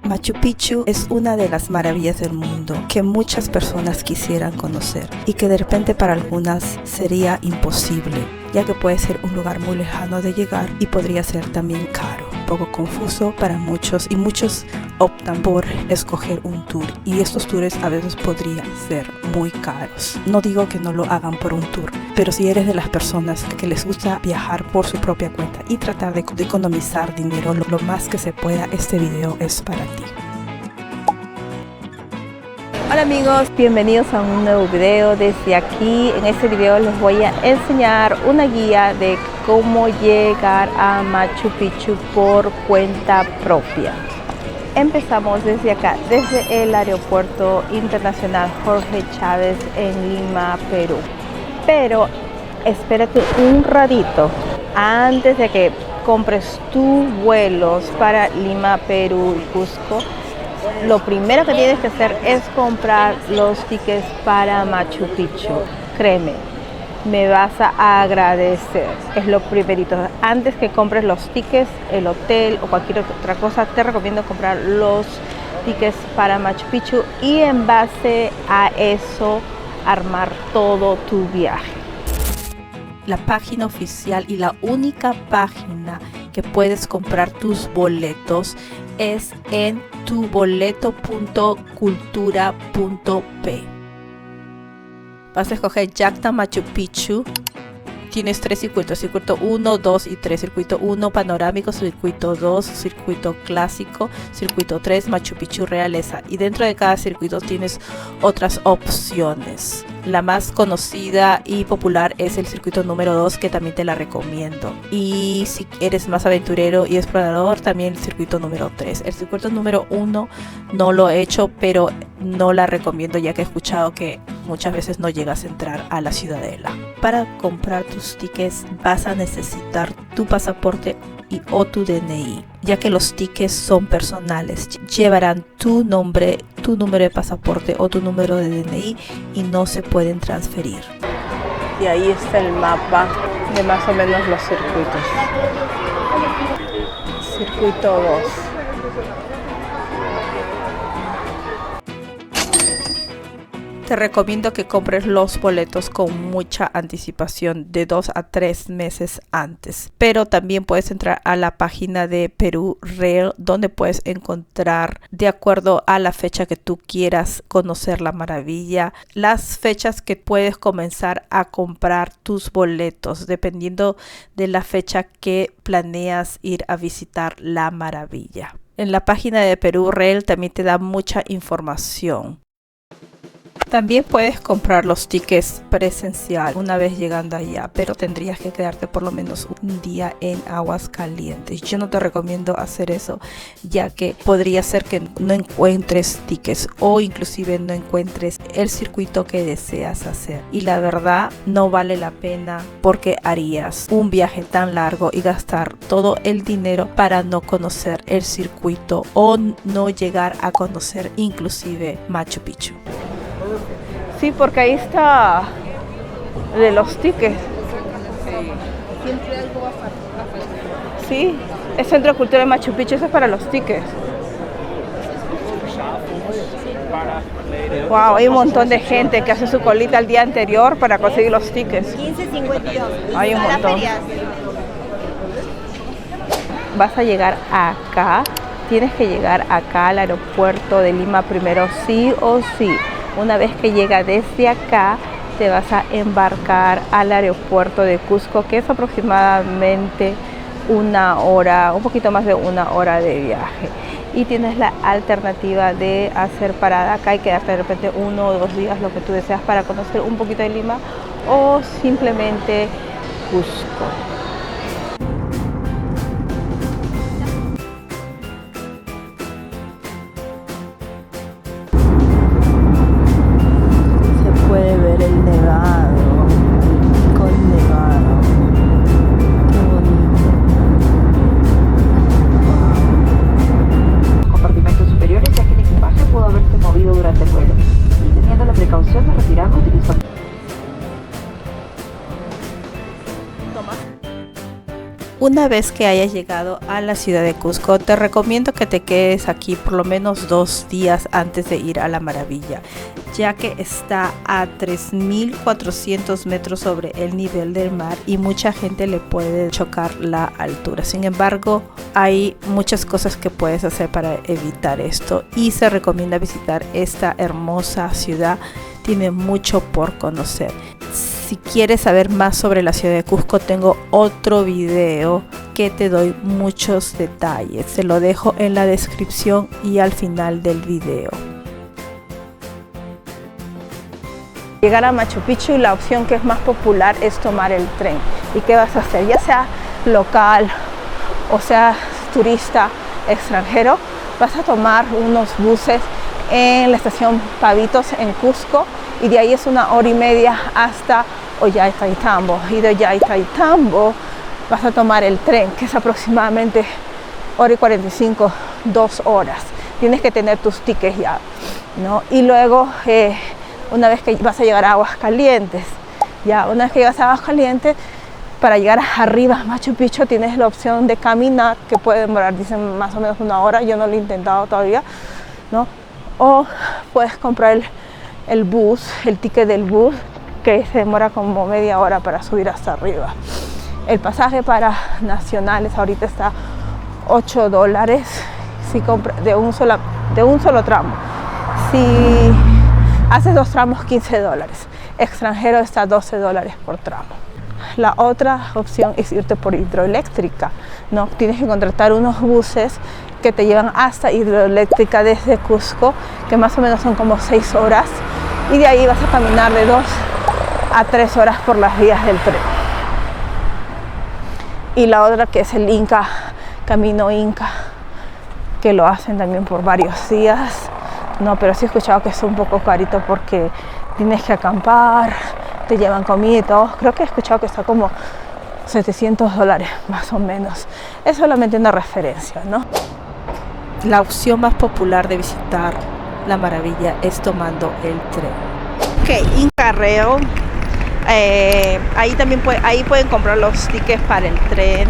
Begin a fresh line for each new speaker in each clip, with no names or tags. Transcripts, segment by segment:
Machu Picchu es una de las maravillas del mundo que muchas personas quisieran conocer y que de repente para algunas sería imposible, ya que puede ser un lugar muy lejano de llegar y podría ser también caro, un poco confuso para muchos, y muchos optan por escoger un tour, y estos tours a veces podrían ser muy caros. No digo que no lo hagan por un tour, pero si eres de las personas que les gusta viajar por su propia cuenta y tratar de economizar dinero lo más que se pueda, este video es para ti.
Hola amigos, bienvenidos a un nuevo video. Desde aquí, en este video les voy a enseñar una guía de cómo llegar a Machu Picchu por cuenta propia. Empezamos desde acá, desde el aeropuerto internacional Jorge Chávez en Lima, Perú. Pero espérate un ratito antes de que compres tus vuelos para Lima, Perú y Cusco. Lo primero que tienes que hacer es comprar los tickets para Machu Picchu. Créeme, me vas a agradecer. Es lo primerito. Antes que compres los tickets, el hotel o cualquier otra cosa, te recomiendo comprar los tickets para Machu Picchu y en base a eso armar todo tu viaje.
La página oficial y la única página que puedes comprar tus boletos es en tuboleto.cultura.p. Vas a escoger Yacta Machu Picchu. Tienes 3 circuitos, circuito 1, 2 y 3. Circuito 1 panorámico, circuito 2 circuito clásico, circuito 3 Machu Picchu Realeza, y dentro de cada circuito tienes otras opciones. La más conocida y popular es el circuito número 2, que también te la recomiendo, y si eres más aventurero y explorador, también el circuito número 3. El circuito número 1 no lo he hecho, pero no la recomiendo, ya que he escuchado que muchas veces no llegas a entrar a la ciudadela. Para comprar tus tickets vas a necesitar tu pasaporte o tu DNI, ya que los tickets son personales. Llevarán tu nombre, tu número de pasaporte o tu número de DNI y no se pueden transferir.
Y ahí está el mapa de más o menos los circuitos. Circuito 2.
Te recomiendo que compres los boletos con mucha anticipación, de 2 a 3 meses antes. Pero también puedes entrar a la página de Peru Rail, donde puedes encontrar, de acuerdo a la fecha que tú quieras conocer la maravilla, las fechas que puedes comenzar a comprar tus boletos, dependiendo de la fecha que planeas ir a visitar la maravilla. En la página de Peru Rail también te da mucha información. También puedes comprar los tickets presencial una vez llegando allá, pero tendrías que quedarte por lo menos un día en Aguascalientes. Yo no te recomiendo hacer eso, ya que podría ser que no encuentres tickets o inclusive no encuentres el circuito que deseas hacer. Y la verdad no vale la pena, porque harías un viaje tan largo y gastar todo el dinero para no conocer el circuito o no llegar a conocer inclusive Machu Picchu.
Sí, porque ahí está de los tickets. Sí, el Centro de Cultura de Machu Picchu, eso es para los tickets. Wow, hay un montón de gente que hace su colita el día anterior para conseguir los tickets.
15.52.
Hay un montón. Vas a llegar acá, tienes que llegar acá al aeropuerto de Lima primero, sí o sí. Una vez que llega desde acá, te vas a embarcar al aeropuerto de Cusco, que es aproximadamente una hora, un poquito más de una hora de viaje. Y tienes la alternativa de hacer parada acá y quedarte de repente 1 o 2 días, lo que tú deseas, para conocer un poquito de Lima o simplemente Cusco.
Puede ver el nevado, el pico del nevado. Qué bonito.
Compartimentos superiores, ya que el equipaje pudo haberse movido durante el vuelo. Y teniendo la precaución de retirarlo, utilizó.
Toma.
Una vez que hayas llegado a la ciudad de Cusco, te recomiendo que te quedes aquí por lo menos 2 días antes de ir a la maravilla, ya que está a 3.400 metros sobre el nivel del mar y mucha gente le puede chocar la altura. Sin embargo, hay muchas cosas que puedes hacer para evitar esto y se recomienda visitar esta hermosa ciudad. Tiene mucho por conocer. Si quieres saber más sobre la ciudad de Cusco, tengo otro video que te doy muchos detalles. Te lo dejo en la descripción y al final del video.
Llegar a Machu Picchu, la opción que es más popular es tomar el tren. ¿Y qué vas a hacer? Ya sea local o sea turista extranjero, vas a tomar unos buses en la estación Pavitos en Cusco y de ahí es 1h30 hasta Ollantaytambo, y de Ollantaytambo vas a tomar el tren, que es aproximadamente 1h45, 2 horas. Tienes que tener tus tickets ya, ¿no? Y luego una vez que vas a llegar a Aguascalientes, una vez que llegas a Aguascalientes, para llegar arriba a Machu Picchu tienes la opción de caminar, que puede demorar, dicen, más o menos 1 hora. Yo no lo he intentado todavía, ¿no? O puedes comprar el bus, el ticket del bus, que se demora como media hora para subir hasta arriba. El pasaje para nacionales ahorita está $8 si compras de un solo tramo. Si haces 2 tramos, $15. Extranjero está $12 por tramo. La otra opción es irte por hidroeléctrica, ¿no? Tienes que contratar unos buses que te llevan hasta hidroeléctrica desde Cusco, que más o menos son como 6 horas, y de ahí vas a caminar de 2 a 3 horas por las vías del tren. Y la otra, que es el Inca, Camino Inca, que lo hacen también por varios días, no, pero sí he escuchado que es un poco carito porque tienes que acampar, te llevan comida y todo. Creo que he escuchado que está como $700 más o menos. Es solamente una referencia, ¿no?
La opción más popular de visitar la maravilla es tomando el tren. Ok, Inca Rail. Ahí pueden comprar los tickets para el tren.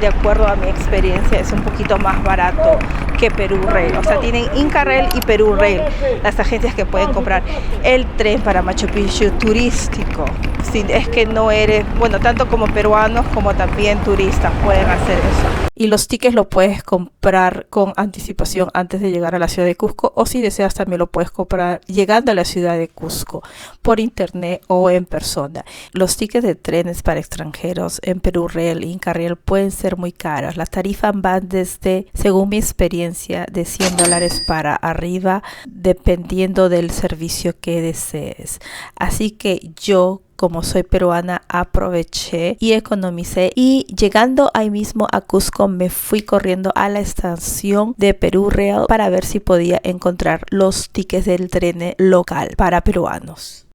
De acuerdo a mi experiencia, es un poquito más barato que Perú Rail. O sea, tienen Inca Rail y Perú Rail, las agencias que pueden comprar el tren para Machu Picchu turístico. Si es que no eres, bueno, tanto como peruanos como también turistas pueden hacer eso. Y los tickets lo puedes comprar con anticipación antes de llegar a la ciudad de Cusco, o si deseas también lo puedes comprar llegando a la ciudad de Cusco por internet o en persona. Los tickets de trenes para extranjeros en Perú Rail e Inca Rail pueden ser muy caros. Las tarifas van desde, según mi experiencia, de $100 para arriba, dependiendo del servicio que desees. Así que yo, como soy peruana, aproveché y economicé, y llegando ahí mismo a Cusco me fui corriendo a la estación de Perú Rail para ver si podía encontrar los tickets del tren local para peruanos.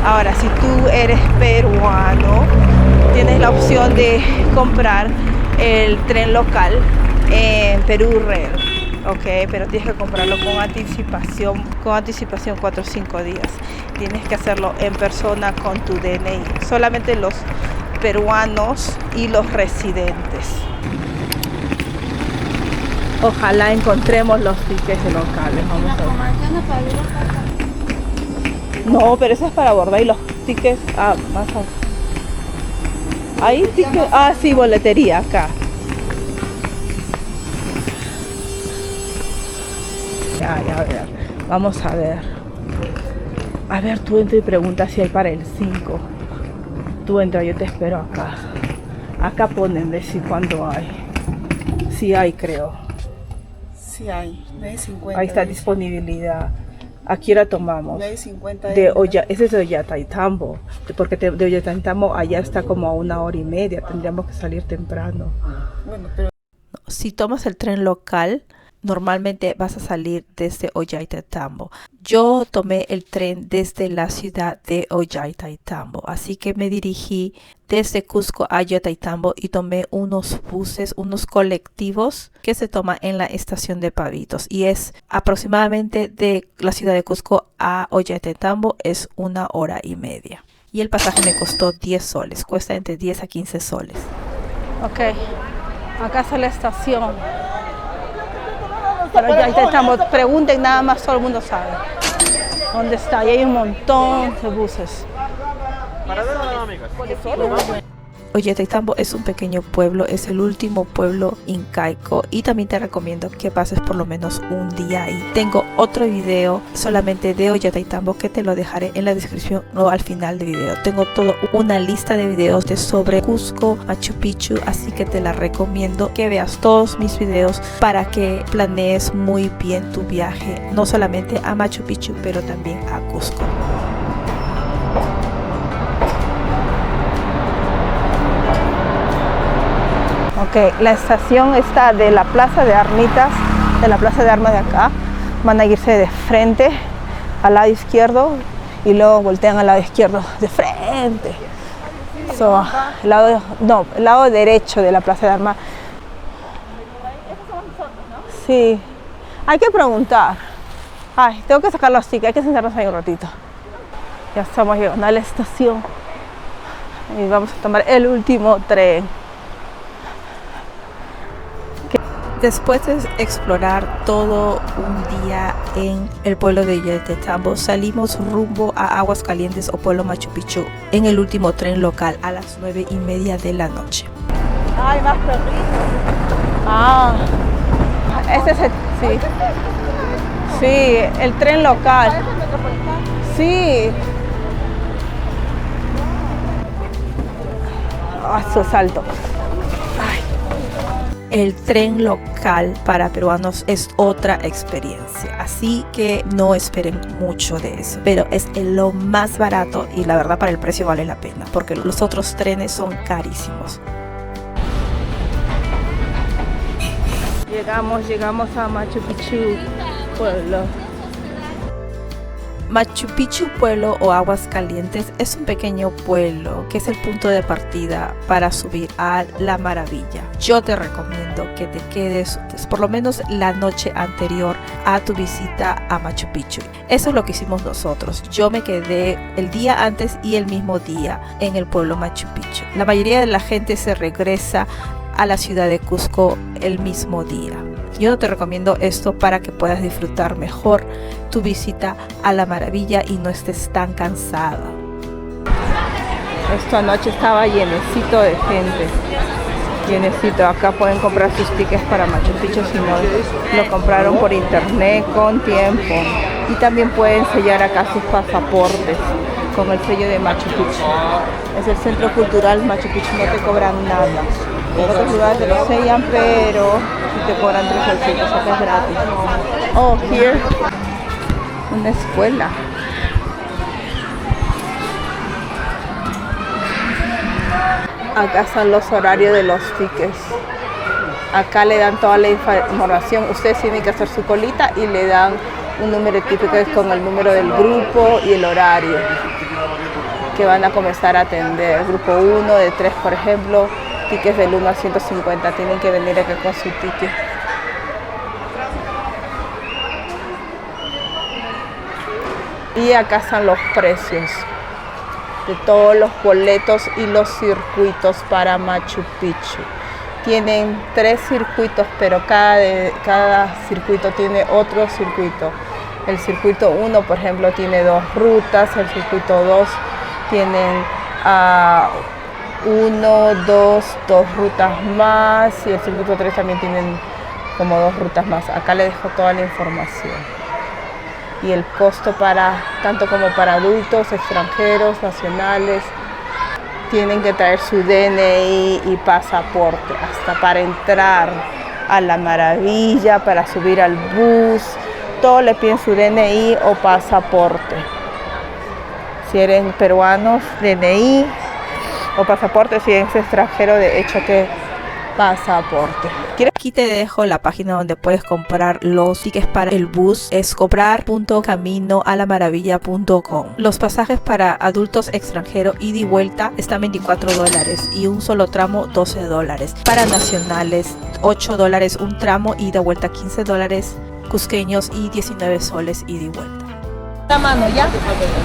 Ahora, si tú eres peruano, tienes la opción de comprar el tren local en Perú Rail. Ok, pero tienes que comprarlo con anticipación 4 o 5 días. Tienes que hacerlo en persona con tu DNI. Solamente los peruanos y los residentes. Ojalá encontremos los tickets locales. Vamos a ver. No, pero eso es para abordar, y los tickets más abajo. Ahí tickets. Sí, boletería acá. Ya, a ver, vamos a ver. A ver, tú entra y pregunta si hay para el 5. Tú entra, yo te espero acá. Acá ponen decir cuándo hay. Sí hay, creo.
Sí hay, de 50.
Ahí está disponibilidad. ¿A qué hora tomamos?
De 50.
Ese es de Ollantaytambo, porque de Ollantaytambo allá está como a 1h30. Tendríamos que salir temprano.
Bueno, pero
si tomas el tren local, normalmente vas a salir desde Ollantaytambo. Yo tomé el tren desde la ciudad de Ollantaytambo, así que me dirigí desde Cusco a Ollantaytambo y tomé unos buses, unos colectivos que se toman en la estación de Pavitos, y es aproximadamente de la ciudad de Cusco a Ollantaytambo es 1h30. Y el pasaje me costó 10 soles, cuesta entre 10 a 15 soles.
Ok. Acá está la estación. Pero ya intentamos, pregunten nada más, todo el mundo sabe dónde está. Y hay un montón de buses.
Ollantaytambo es un pequeño pueblo, es el último pueblo incaico y también te recomiendo que pases por lo menos un día ahí. Tengo otro video solamente de Ollantaytambo que te lo dejaré en la descripción o al final del video. Tengo toda una lista de videos sobre Cusco, Machu Picchu, así que te la recomiendo que veas todos mis videos para que planees muy bien tu viaje, no solamente a Machu Picchu, pero también a Cusco.
Ok, la estación está de la Plaza de Armitas, de la Plaza de Armas de acá. Van a irse de frente al lado izquierdo y luego voltean al lado izquierdo de frente. El lado derecho de la Plaza de Armas. Sí, hay que preguntar. Ay, tengo que sacar los tickets, hay que sentarnos ahí un ratito. Ya estamos llegando a la estación y vamos a tomar el último tren.
Después de explorar todo un día en el pueblo de Ollantaytambo, salimos rumbo a Aguascalientes o pueblo Machu Picchu en el último tren local a las 9:30 de la noche.
Ay, más perritos. Ah, este es el, sí. Sí, el tren local. Sí. Ah, eso es alto.
El tren local para peruanos es otra experiencia, así que no esperen mucho de eso, pero es lo más barato y la verdad para el precio vale la pena, porque los otros trenes son carísimos.
Llegamos a Machu Picchu, pueblo.
Machu Picchu pueblo o Aguascalientes es un pequeño pueblo que es el punto de partida para subir a la maravilla. Yo te recomiendo que te quedes por lo menos la noche anterior a tu visita a Machu Picchu. Eso es lo que hicimos nosotros. Yo me quedé el día antes y el mismo día en el pueblo Machu Picchu. La mayoría de la gente se regresa a la ciudad de Cusco el mismo día. Yo te recomiendo esto para que puedas disfrutar mejor tu visita a la maravilla y no estés tan cansada.
Esta noche estaba llenecito de gente. Llenecito. Acá pueden comprar sus tickets para Machu Picchu si no lo compraron por internet con tiempo. Y también pueden sellar acá sus pasaportes con el sello de Machu Picchu. Es el centro cultural Machu Picchu, no te cobran nada. En otros lugares te lo sellan, pero te cobran 3 solcitos, acá es gratis. Oh, here, una escuela. Acá están los horarios de los tickets. Acá le dan toda la información. Ustedes tienen que hacer su colita y le dan un número típico con el número del grupo y el horario que van a comenzar a atender. Grupo 1 de 3, por ejemplo. Tickets del 1 a 150, tienen que venir acá con su ticket. Y acá están los precios de todos los boletos y los circuitos para Machu Picchu. Tienen 3 circuitos, pero cada circuito tiene otro circuito. El circuito 1, por ejemplo, tiene 2 rutas, el circuito 2 tienen 1, 2 rutas más y el circuito 3 también tienen como 2 rutas más. Acá les dejo toda la información. Y el costo tanto como para adultos, extranjeros, nacionales, tienen que traer su DNI y pasaporte, hasta para entrar a la maravilla, para subir al bus, todo le piden su DNI o pasaporte. Si eres peruanos, DNI o pasaporte, si eres extranjero, de hecho que pasaporte.
Aquí te dejo la página donde puedes comprar los tickets para el bus, es comprar.caminoalamaravilla.com. Los pasajes para adultos extranjeros ida y vuelta están $24 y un solo tramo $12. Para nacionales $8 un tramo, ida y vuelta $15, cusqueños y 19 soles ida y vuelta.
La mano ya.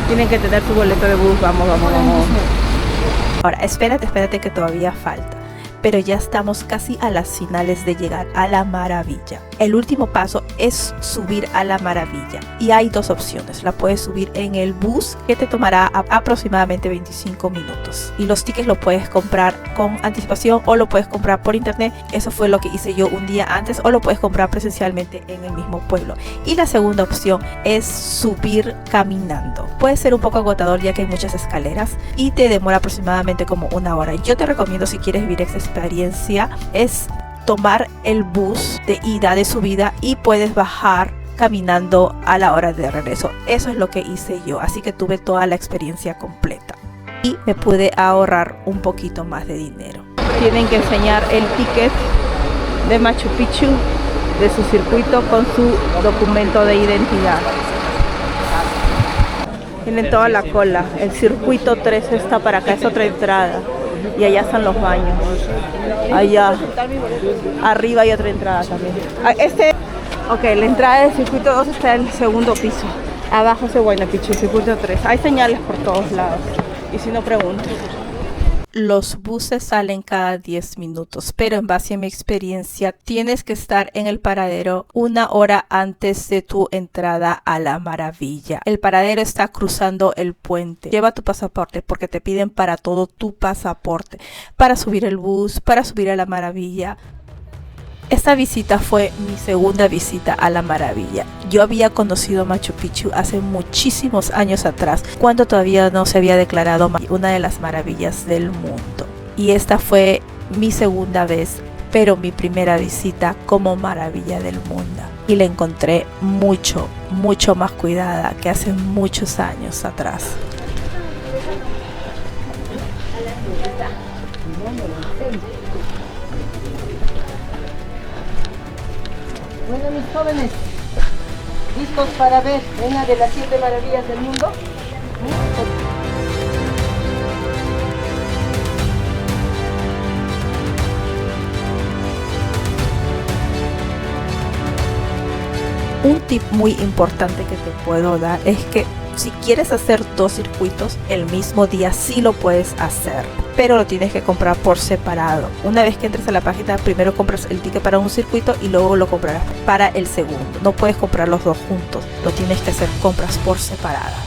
Tienen que tener su boleto de bus, vamos.
Ahora, espérate que todavía falta. pero ya estamos casi a las finales de llegar a la maravilla. El último paso es subir a la maravilla y hay dos opciones. La puedes subir en el bus, que te tomará aproximadamente 25 minutos, y los tickets lo puedes comprar con anticipación o lo puedes comprar por internet. Eso fue lo que hice yo un día antes, o lo puedes comprar presencialmente en el mismo pueblo. Y la segunda opción es subir caminando. Puede ser un poco agotador ya que hay muchas escaleras y te demora aproximadamente como una hora. Yo te recomiendo, si quieres vivir esta experiencia, es tomar el bus de ida, de subida, y puedes bajar caminando a la hora de regreso. Eso es lo que hice yo, así que tuve toda la experiencia completa y me pude ahorrar un poquito más de dinero.
Tienen que enseñar el ticket de Machu Picchu, de su circuito, con su documento de identidad. Tienen toda la cola. El circuito 3 está para acá, es otra entrada. Y allá están los baños. Allá arriba hay otra entrada también. Ok, la entrada del circuito 2 está en el segundo piso. Abajo es Huayna Picchu, circuito 3. Hay señales por todos lados. Y si no, pregunto.
Los buses salen cada 10 minutos, pero en base a mi experiencia tienes que estar en el paradero una hora antes de tu entrada a la maravilla. El paradero está cruzando el puente. Lleva tu pasaporte porque te piden para todo tu pasaporte, para subir el bus, para subir a la maravilla. Esta visita fue mi segunda visita a la maravilla. Yo había conocido Machu Picchu hace muchísimos años atrás, cuando todavía no se había declarado una de las maravillas del mundo. Y esta fue mi segunda vez, pero mi primera visita como maravilla del mundo. Y la encontré mucho más cuidada que hace muchos años atrás.
Bueno, mis jóvenes, ¿listos para ver una de las 7 maravillas del mundo?
Un tip muy importante que te puedo dar es que si quieres hacer 2 circuitos el mismo día, sí lo puedes hacer, pero lo tienes que comprar por separado. Una vez que entres a la página, primero compras el ticket para un circuito y luego lo comprarás para el segundo. No puedes comprar los dos juntos, lo tienes que hacer compras por separadas.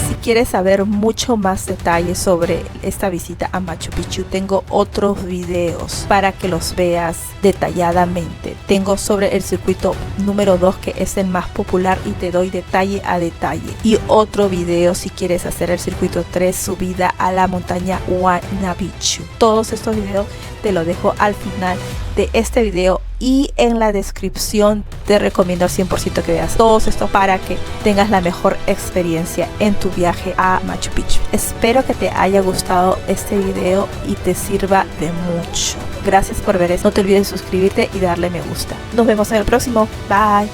Si quieres saber mucho más detalles sobre esta visita a Machu Picchu, tengo otros videos para que los veas detalladamente. Tengo sobre el circuito número 2, que es el más popular, y te doy detalle a detalle. Y otro video si quieres hacer el circuito 3, subida a la montaña Huayna Picchu. Todos estos videos te los dejo al final de este video, y en la descripción te recomiendo al 100% que veas todos estos para que tengas la mejor experiencia en tu viaje a Machu Picchu. Espero que te haya gustado este video y te sirva de mucho. Gracias por ver esto. No te olvides de suscribirte y darle me gusta. Nos vemos en el próximo. Bye.